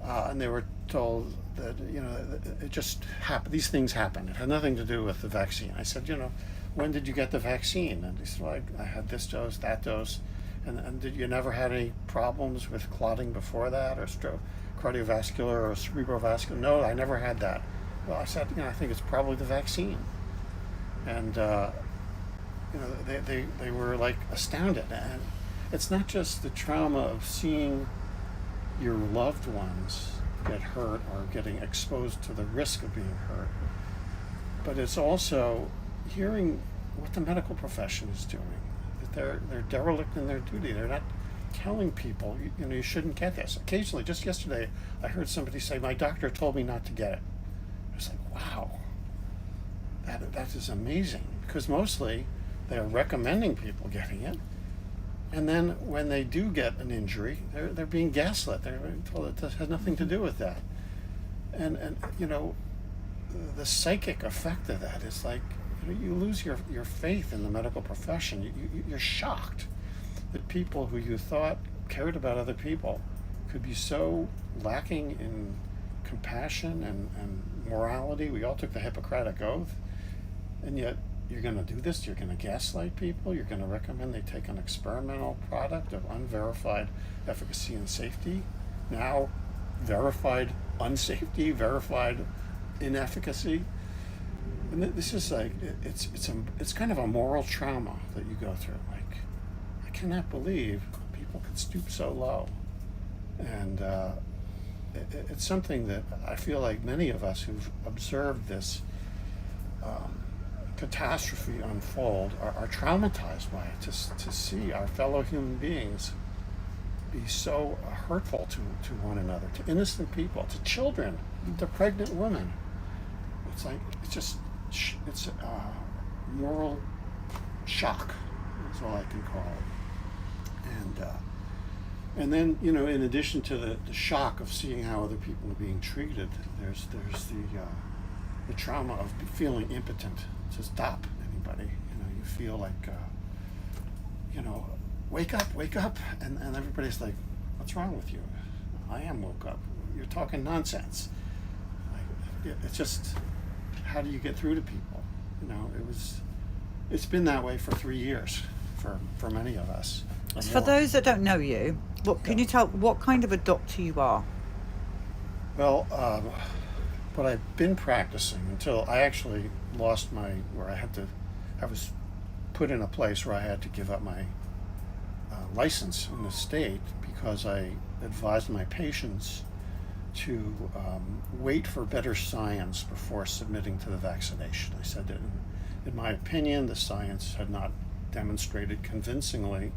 and they were told that it just happened. These things happen. It had nothing to do with the vaccine. I said, when did you get the vaccine? And he said, well, I had this dose, that dose, and did you never had any problems with clotting before that, or stroke, cardiovascular or cerebrovascular? No, I never had that. Well, I said, I think it's probably the vaccine. And they were like astounded. And it's not just the trauma of seeing your loved ones get hurt or getting exposed to the risk of being hurt, but it's also hearing what the medical profession is doing, that they're derelict in their duty. They're not telling people, you shouldn't get this. Occasionally, just yesterday, I heard somebody say, my doctor told me not to get it. I was like, wow, that is amazing, because mostly they're recommending people getting it. And then when they do get an injury, they're being gaslit. They're told it has nothing to do with that. And the psychic effect of that is like, you lose your faith in the medical profession. You're shocked that people who you thought cared about other people could be so lacking in compassion and morality. We all took the Hippocratic Oath, and yet you're going to do this. You're going to gaslight people. You're going to recommend they take an experimental product of unverified efficacy and safety. Now, verified unsafety, verified inefficacy. And this is like, it's kind of a moral trauma that you go through. Like, I cannot believe people could stoop so low. And it's something that I feel like many of us who've observed this catastrophe unfold are traumatized by it, to see our fellow human beings be so hurtful to one another, to innocent people, to children, to pregnant women. It's like, it's a moral shock. That's all I can call it. And then, you know, in addition to the shock of seeing how other people are being treated, there's the trauma of feeling impotent to stop anybody. You know, you feel like, you know, wake up, and everybody's like, what's wrong with you? I am woke up. You're talking nonsense. It's just, how do you get through to people? You know, it's been that way for 3 years for many of us. For those that don't know you, can you tell what kind of a doctor you are? Well, what I've been practicing until I actually lost I was put in a place where I had to give up my license in the state because I advised my patients to wait for better science before submitting to the vaccination. I said that in my opinion, the science had not demonstrated convincingly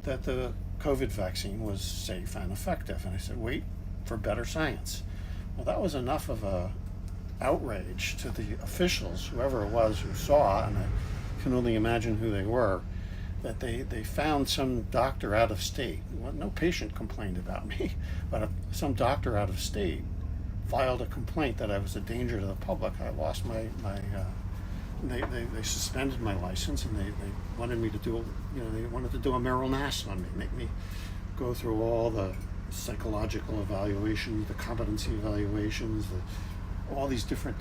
that the COVID vaccine was safe and effective. And I said, wait for better science. Well, that was enough of a outrage to the officials, whoever it was who saw, and I can only imagine who they were, that they found some doctor out of state. Well, no patient complained about me, but some doctor out of state filed a complaint that I was a danger to the public. I lost they suspended my license, and they wanted me to do, you know, they wanted to do a Merrill Nass on me, make me go through all the psychological evaluations, the competency evaluations, all these different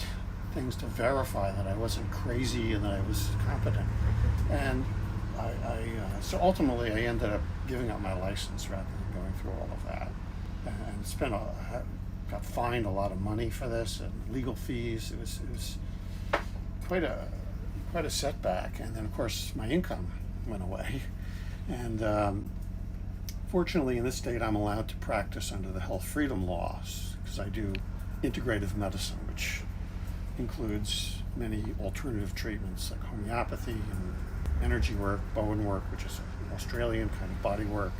things to verify that I wasn't crazy and that I was competent. And so ultimately I ended up giving up my license rather than going through all of that, and got fined a lot of money for this and legal fees. It was quite a setback. And then of course my income went away, and fortunately in this state I'm allowed to practice under the health freedom laws because I do integrative medicine, which includes many alternative treatments like homeopathy and energy work, Bowen work, which is Australian kind of body work,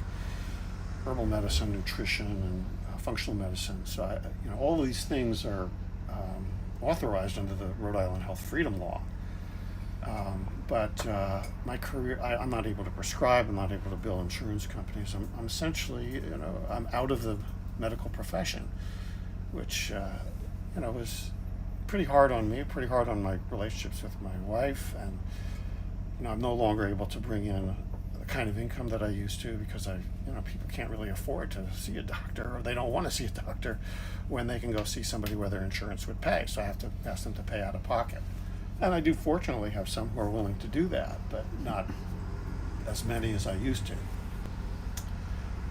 herbal medicine, nutrition, and functional medicine. So all of these things are authorized under the Rhode Island Health Freedom Law. But my career, I'm not able to prescribe. I'm not able to bill insurance companies. I'm essentially, I'm out of the medical profession, which was pretty hard on me, pretty hard on my relationships with my wife, and I'm no longer able to bring in the kind of income that I used to because people can't really afford to see a doctor, or they don't want to see a doctor when they can go see somebody where their insurance would pay. So I have to ask them to pay out of pocket. And I do fortunately have some who are willing to do that, but not as many as I used to.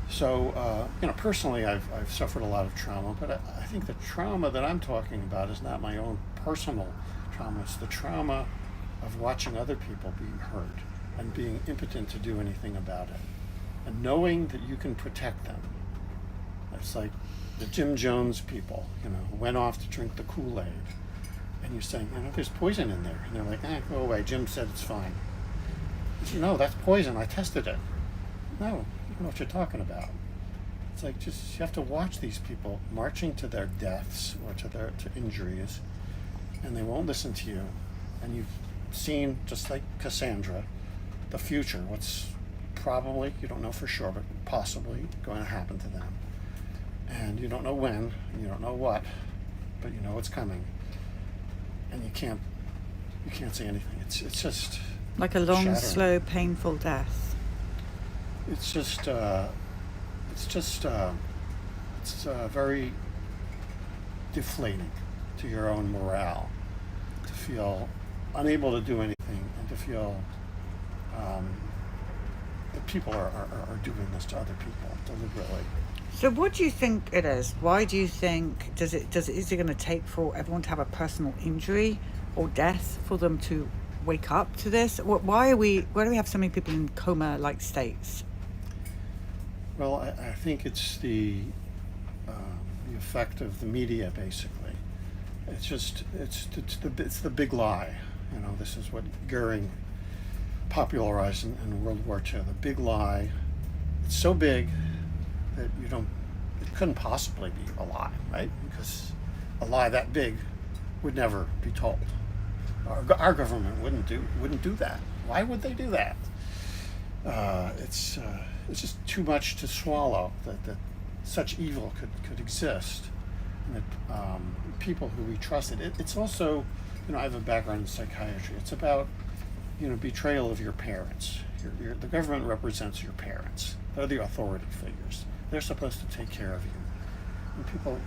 So, personally, I've suffered a lot of trauma, but I think the trauma that I'm talking about is not my own personal trauma. It's the trauma of watching other people being hurt and being impotent to do anything about it, and knowing that you can protect them. It's like the Jim Jones people, who went off to drink the Kool-Aid, and you're saying, there's poison in there, and they're like, go away. Jim said it's fine. No, that's poison. I tested it. No, you don't know what you're talking about. It's like you have to watch these people marching to their deaths or to injuries, and they won't listen to you, and you've seen, just like Cassandra, the future, what's probably, you don't know for sure, but possibly going to happen to them. And you don't know when, and you don't know what, but you know it's coming. And you can't say anything. It's just like a long, shattering. slow, painful death. It's very deflating to your own morale to feel unable to do anything, and to feel that people are doing this to other people deliberately. So what do you think it is? Why do you think, is it going to take for everyone to have a personal injury or death for them to wake up to this? Why do we have so many people in coma-like states? Well, I think it's the effect of the media, basically. It's the big lie. This is what Goering popularized in World War II. The big lie. It's so big that it couldn't possibly be a lie, right? Because a lie that big would never be told. Our government wouldn't do that. Why would they do that? It's just too much to swallow that such evil could exist, and that people who we trusted. It's also, I have a background in psychiatry. It's about, betrayal of your parents. The government represents your parents. They're the authority figures. They're supposed to take care of you. And people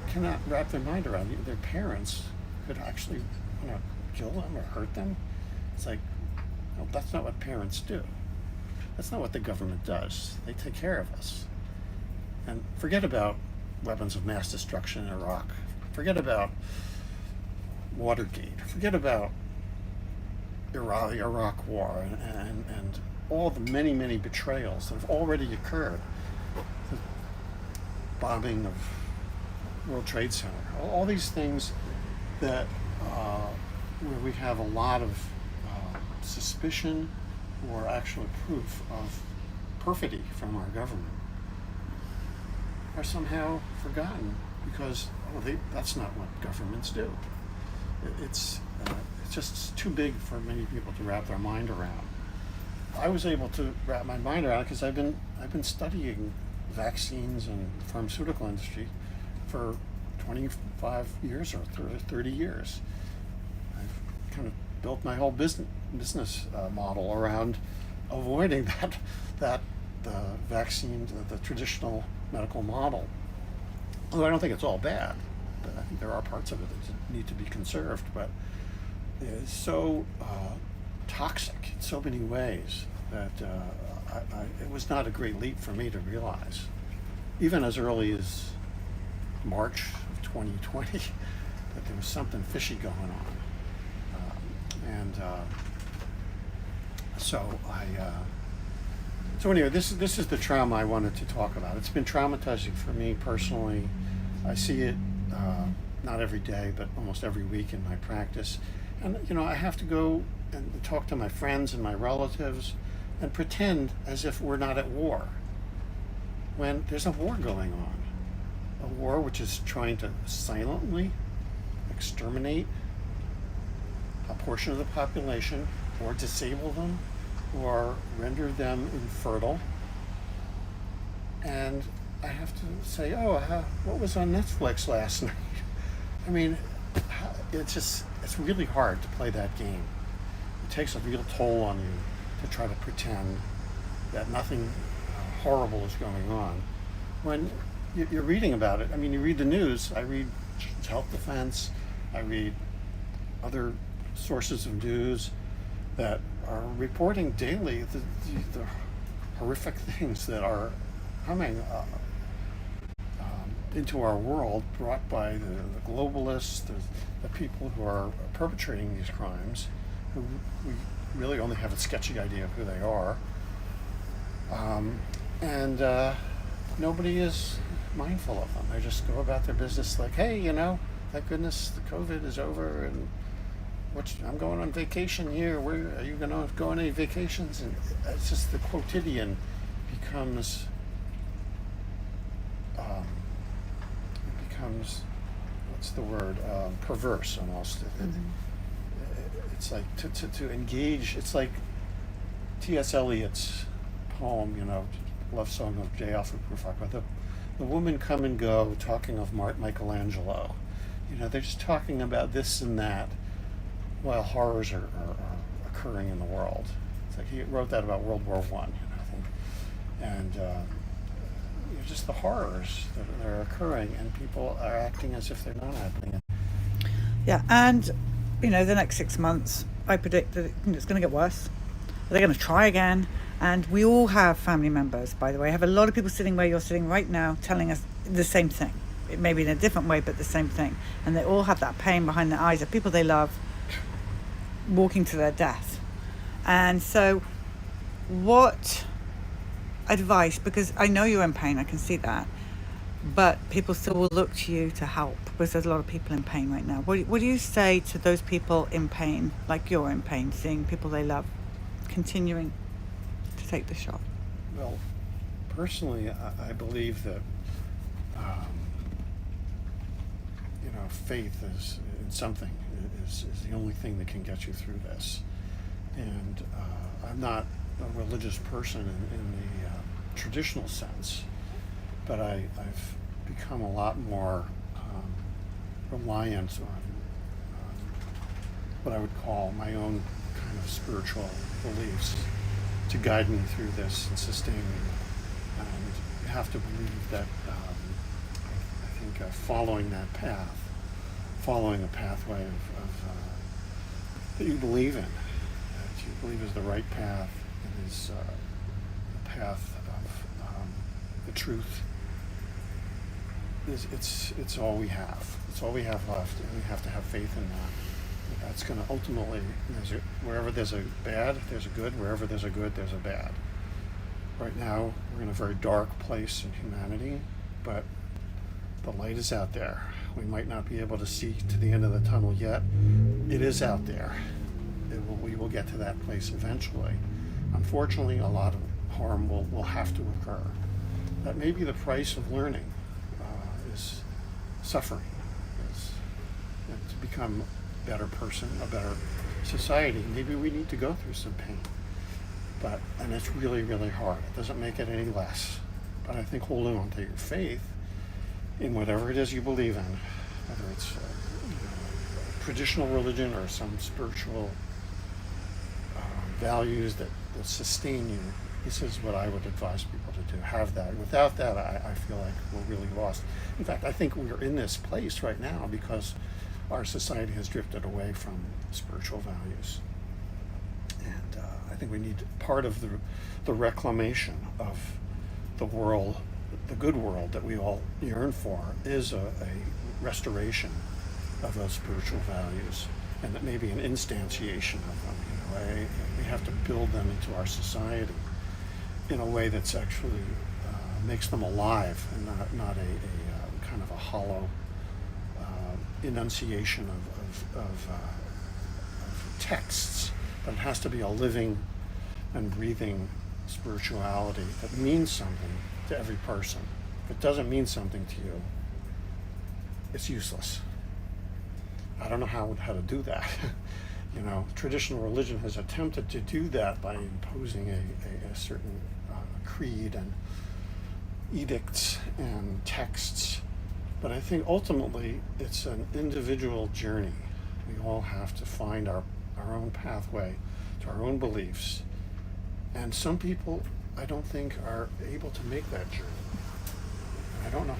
cannot wrap their mind around it. Their parents could actually kill them or hurt them. It's like, no, that's not what parents do. That's not what the government does. They take care of us. And forget about weapons of mass destruction in Iraq. Forget about Watergate. Forget about the Iraq War and all the many, many betrayals that have already occurred. The bombing of World Trade Center. All these things that where we have a lot of suspicion or actual proof of perfidy from our government are somehow forgotten because that's not what governments do. It's just too big for many people to wrap their mind around. I was able to wrap my mind around it because I've been studying vaccines and pharmaceutical industry for 25 years or 30 years. I've kind of built my whole business model around avoiding that vaccine, the traditional medical model. Although I don't think it's all bad, but I think there are parts of it that need to be conserved. But it's so toxic in so many ways that it was not a great leap for me to realize, even as early as March of 2020, that there was something fishy going on. So anyway, this is the trauma I wanted to talk about. It's been traumatizing for me personally. I see it not every day, but almost every week in my practice. And I have to go and talk to my friends and my relatives and pretend as if we're not at war, when there's a war going on. A war which is trying to silently exterminate a portion of the population, or disable them, or render them infertile. And I have to say, what was on Netflix last night? I mean, it's really hard to play that game. It takes a real toll on you to try to pretend that nothing horrible is going on. When you're reading about it, I mean, you read the news, I read Health Defense, I read other sources of news that are reporting daily the horrific things that are coming into our world, brought by the globalists, the people who are perpetrating these crimes, who we really only have a sketchy idea of who they are. And nobody is mindful of them. They just go about their business like, hey, thank goodness the COVID is over, and I'm going on vacation here. Where are you going to go on any vacations? And it's just the quotidian becomes what's the word? Perverse almost. Mm-hmm. It's like to engage. It's like T.S. Eliot's poem, love song of J. Alfred Prufrock, the women come and go, talking of Michelangelo. They're just talking about this and that, while horrors are occurring in the world. It's like he wrote that about World War I, I think. And just the horrors that are occurring, and people are acting as if they're not happening. Yeah, and the next 6 months, I predict that it's going to get worse. They're going to try again. And we all have family members, by the way. I have a lot of people sitting where you're sitting right now telling us the same thing. It may be in a different way, but the same thing. And they all have that pain behind their eyes of people they love walking to their death. And so what advice, because I know you're in pain, I can see that, but people still will look to you to help, because there's a lot of people in pain right now. What do you say to those people in pain, like you're in pain, seeing people they love continuing to take the shot? Well, personally, I believe that faith is in something is the only thing that can get you through this. And I'm not a religious person in the traditional sense, but I've become a lot more reliant on what I would call my own kind of spiritual beliefs to guide me through this and sustain me. And you have to believe that I think following that path, following a pathway of that you believe in, that you believe is the right path, and is the path of the truth. It's all we have. It's all we have left, and we have to have faith in that. That's going to ultimately, wherever there's a bad, there's a good. Wherever there's a good, there's a bad. Right now, we're in a very dark place in humanity, but the light is out there. We might not be able to see to the end of the tunnel yet. It is out there. We will get to that place eventually. Unfortunately, a lot of harm will have to occur. That may be the price of learning, is suffering, and to become a better person, a better society. Maybe we need to go through some pain, and it's really, really hard. It doesn't make it any less. But I think holding on to your faith in whatever it is you believe in, whether it's traditional religion or some spiritual values that sustain you, this is what I would advise people to do. Have that. Without that, I feel like we're really lost. In fact, I think we're in this place right now because our society has drifted away from spiritual values. And I think we need part of the reclamation of the world, the good world that we all yearn for, is a restoration of those spiritual values, and that maybe an instantiation of them. We have to build them into our society in a way that's actually makes them alive, and not a kind of a hollow enunciation of texts, but it has to be a living and breathing spirituality that means something to every person. If it doesn't mean something to you, it's useless. I don't know how to do that. Traditional religion has attempted to do that by imposing a certain creed and edicts and texts. But I think ultimately it's an individual journey. We all have to find our own pathway to our own beliefs. And some people, I don't think, are able to make that journey. I don't know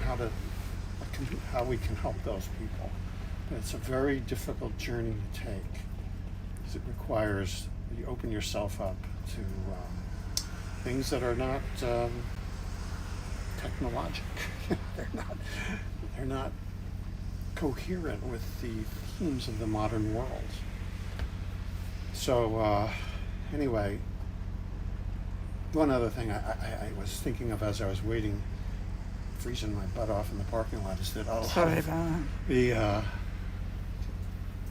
how we can help those people. But it's a very difficult journey to take, because it requires you open yourself up to things that are not technologic. They're not coherent with the themes of the modern world. So anyway, one other thing I was thinking of as I was waiting, freezing my butt off in the parking lot, is that Sorry about that.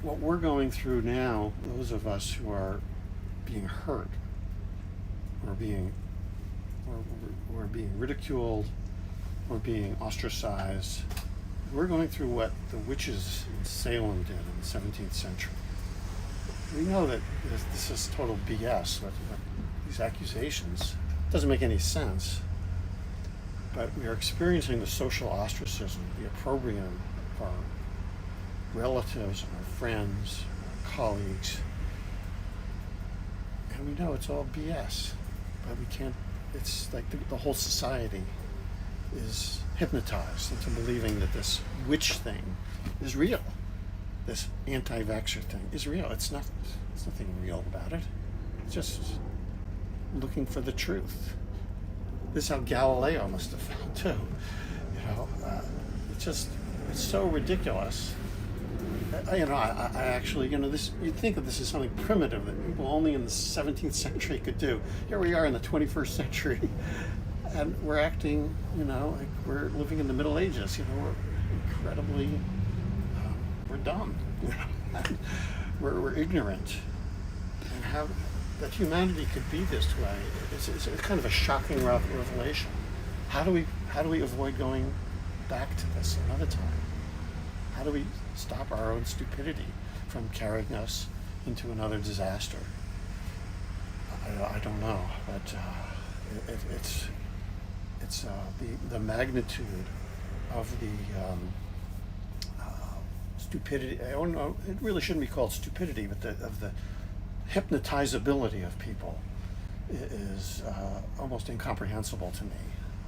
What we're going through now, those of us who are being hurt, we're being ridiculed, we're being ostracized. We're going through what the witches in Salem did in the 17th century. We know that this is total BS, what these accusations. It doesn't make any sense. But we are experiencing the social ostracism, the opprobrium of our relatives and our friends, our colleagues. And we know it's all BS, but we can't, it's like the whole society is hypnotized into believing that this witch thing is real. This anti-vaxxer thing is real. It's nothing real about it. It's just looking for the truth. This is how Galileo must have felt too. It's so ridiculous. I actually, you'd think that this is something primitive that people only in the 17th century could do. Here we are in the 21st century, and we're acting, like we're living in the Middle Ages. We're incredibly, we're dumb. We're ignorant, and how that humanity could be this way. It's kind of a shocking revelation. How do we avoid going back to this another time? How do we stop our own stupidity from carrying us into another disaster? I don't know, but it's the magnitude of the stupidity. I don't know. It really shouldn't be called stupidity, but of the hypnotizability of people is almost incomprehensible to me,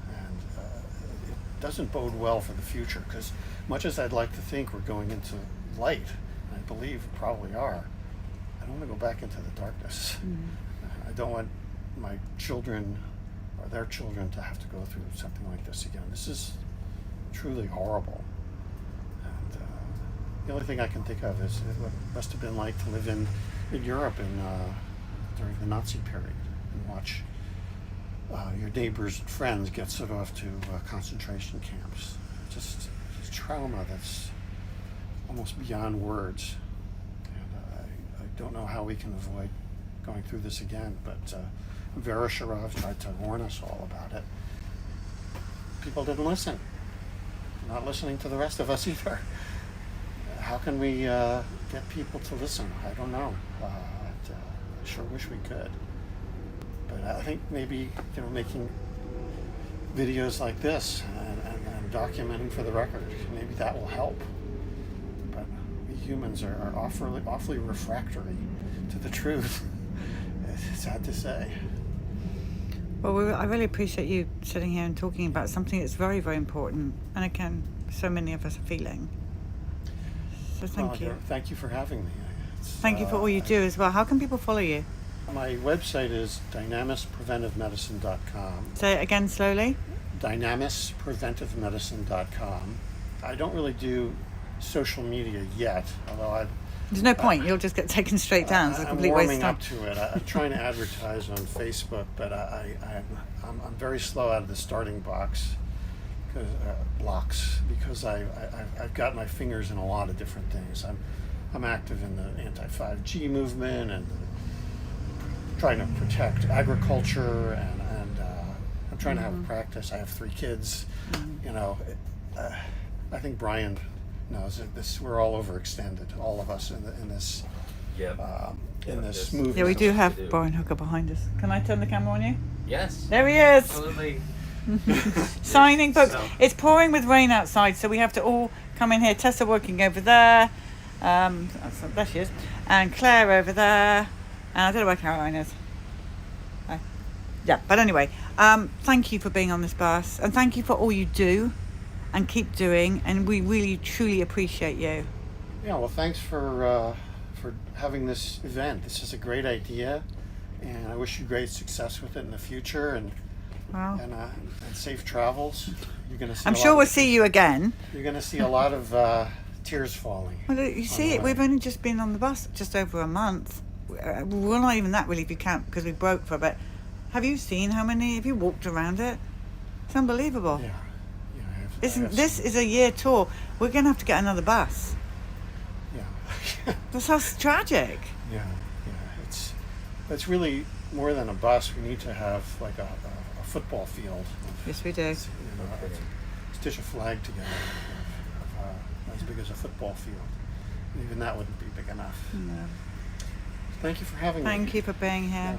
and it doesn't bode well for the future. Because much as I'd like to think we're going into light, I believe we probably are, I don't want to go back into the darkness. I don't want my children or their children to have to go through something like this again. This is truly horrible. And the only thing I can think of is what it must have been like to live in Europe during the Nazi period and watch your neighbors and friends get sent off to concentration camps. Just trauma that's almost beyond words. And I don't know how we can avoid going through this again, but Vera Sharov tried to warn us all about it. People didn't listen. Not listening to the rest of us either. How can we get people to listen? I don't know. I sure wish we could. But I think maybe making videos like this and documenting for the record, maybe that will help. But we humans are awfully refractory to the truth. It's sad to say. Well, I really appreciate you sitting here and talking about something that's very, very important, and again, so many of us are feeling. So thank you. Thank you for having me. Thank you for all you do as well. How can people follow you? My website is dynamispreventivemedicine.com. Say it again slowly. dynamispreventivemedicine.com. I don't really do social media yet, although There's no point. You'll just get taken straight down. It's a complete waste of time. I'm warming up to it. I'm trying to advertise on Facebook, but I'm very slow out of the starting blocks because I've got my fingers in a lot of different things. I'm active in the anti-5G movement and trying to protect agriculture, and I'm trying to have a practice. I have 3 kids. I think Brian knows that we're all overextended, all of us in this in this movement. Yeah, we do have Brian Hooker behind us. Can I turn the camera on you? Yes. There he is. Absolutely. Signing books. So- It's pouring with rain outside, so we have to all come in here. Tessa working over there. There she is. And Claire over there. And I don't know where Caroline is. Yeah, but anyway, thank you for being on this bus, and thank you for all you do and keep doing, and we really truly appreciate you. Yeah, well, thanks for having this event. This is a great idea, and I wish you great success with it in the future, and safe travels. You're going to see. I'm sure we'll see you again. You're going to see a lot of tears falling. Well, you see, we've only just been on the bus just over a month. Well, not even that really, if you count, because we broke for a bit. Have you seen how many? Have you walked around it? It's unbelievable. Yeah. This is a year tour. We're going to have to get another bus. Yeah. That's how tragic. Yeah. It's really more than a bus. We need to have like a football field. Yes, we do. Stitch a flag together as big as a football field. And even that wouldn't be big enough. No. Thank you for having me. Thank you for being here. Yeah.